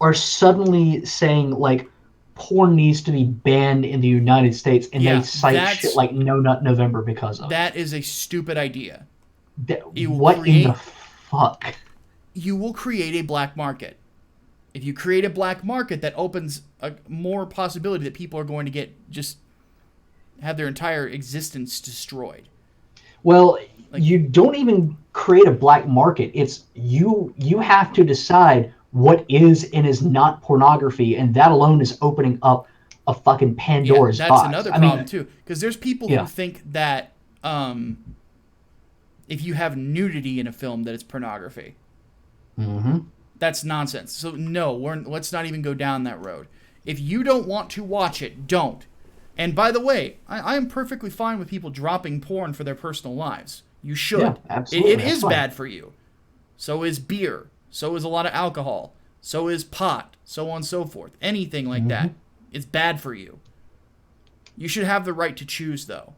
are suddenly saying like porn needs to be banned in the United States, and they cite shit like No Nut November because of that. That is a stupid idea. What in the fuck? You will create a black market. If you create a black market, that opens a more possibility that people are going to have their entire existence destroyed. Well, you don't even create a black market. It's you have to decide what is and is not pornography, and that alone is opening up a fucking Pandora's box. That's another problem too, because there's people who think that if you have nudity in a film that it's pornography. Mm-hmm. That's nonsense. So no, let's not even go down that road. If you don't want to watch it, don't. And by the way, I am perfectly fine with people dropping porn for their personal lives. You should. Yeah, absolutely. It is bad for you. So is beer. So is a lot of alcohol. So is pot. So on and so forth. Anything like that. It's bad for you. You should have the right to choose, though.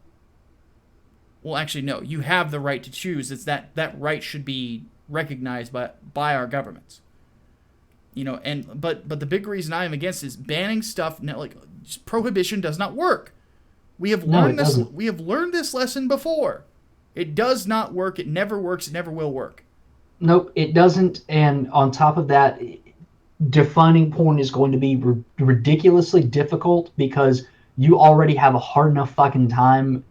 Well, actually, no. You have the right to choose. It's that right should be recognized by our governments. But the big reason I am against is banning stuff. Like prohibition does not work. We have learned this. We have learned this lesson before. It does not work. It never works. It never will work. Nope, it doesn't. And on top of that, defining porn is going to be ridiculously difficult because you already have a hard enough fucking time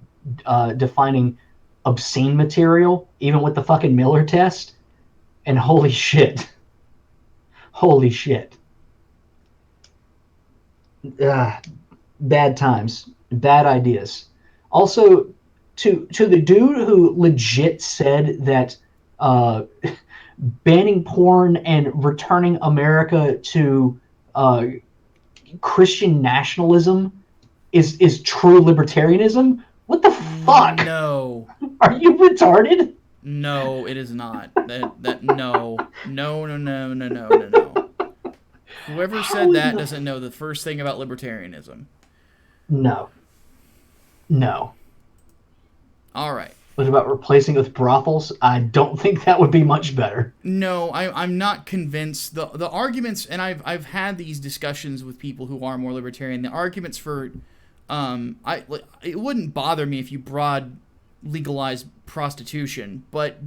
defining obscene material, even with the fucking Miller test. And holy shit. Holy shit. Bad times. Bad ideas. Also, to the dude who legit said that banning porn and returning America to Christian nationalism is true libertarianism? What the fuck? No. Are you retarded? No, it is not. No. Whoever said that doesn't know the first thing about libertarianism. No. All right. What about replacing it with brothels? I don't think that would be much better. No, I'm not convinced. The arguments, and I've had these discussions with people who are more libertarian. The arguments for, it wouldn't bother me if you legalized prostitution, but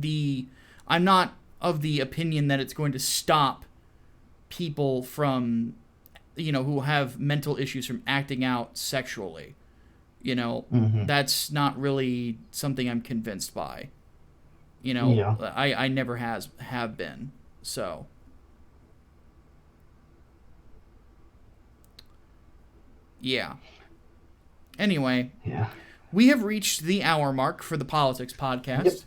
I'm not of the opinion that it's going to stop people from, who have mental issues from acting out sexually. That's not really something I'm convinced by. I never have been. So. Yeah. Anyway. Yeah. We have reached the hour mark for the Politics Podcast.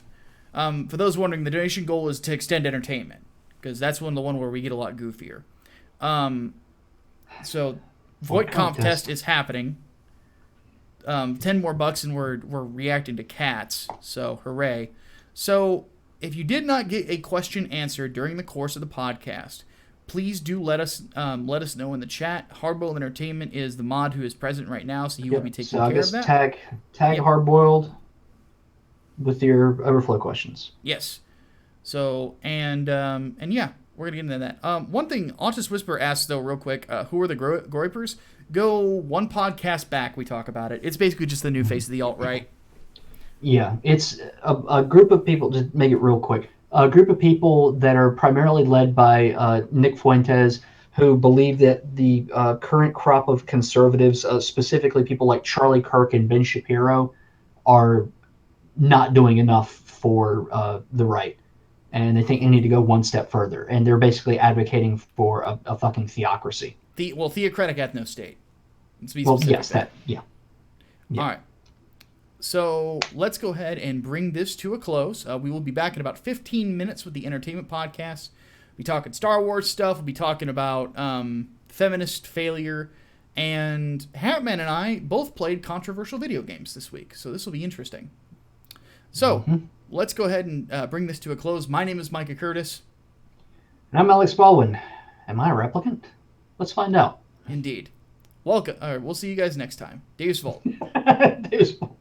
Yep. For those wondering, the donation goal is to extend entertainment, because that's the one where we get a lot goofier. So, Voight Contest is happening. 10 more bucks and we're reacting to cats, so hooray. So, if you did not get a question answered during the course of the podcast, please do let us know in the chat. Hardboiled Entertainment is the mod who is present right now, so he will be taking So I care guess of that. tag Yep. Hardboiled with your overflow questions. Yes. So and yeah, we're gonna get into that. One thing Autist Whisper asks though, real quick, who are the Groypers? Go one podcast back. We talk about it. It's basically just the new face of the alt right. Yeah, it's a group of people. Just make it real quick. A group of people that are primarily led by Nick Fuentes, who believe that the current crop of conservatives, specifically people like Charlie Kirk and Ben Shapiro, are not doing enough for the right, and they think they need to go one step further. And they're basically advocating for a fucking theocracy. Theocratic ethno state. Let's be Well, specific. yes, that yeah. All right. So let's go ahead and bring this to a close. We will be back in about 15 minutes with the entertainment podcast. We'll be talking Star Wars stuff. We'll be talking about feminist failure. And Hatman and I both played controversial video games this week. So this will be interesting. So let's go ahead and bring this to a close. My name is Micah Curtis. And I'm Alex Baldwin. Am I a replicant? Let's find out. Indeed. Welcome. All right, we'll see you guys next time. Deus Volt. Deus Volt.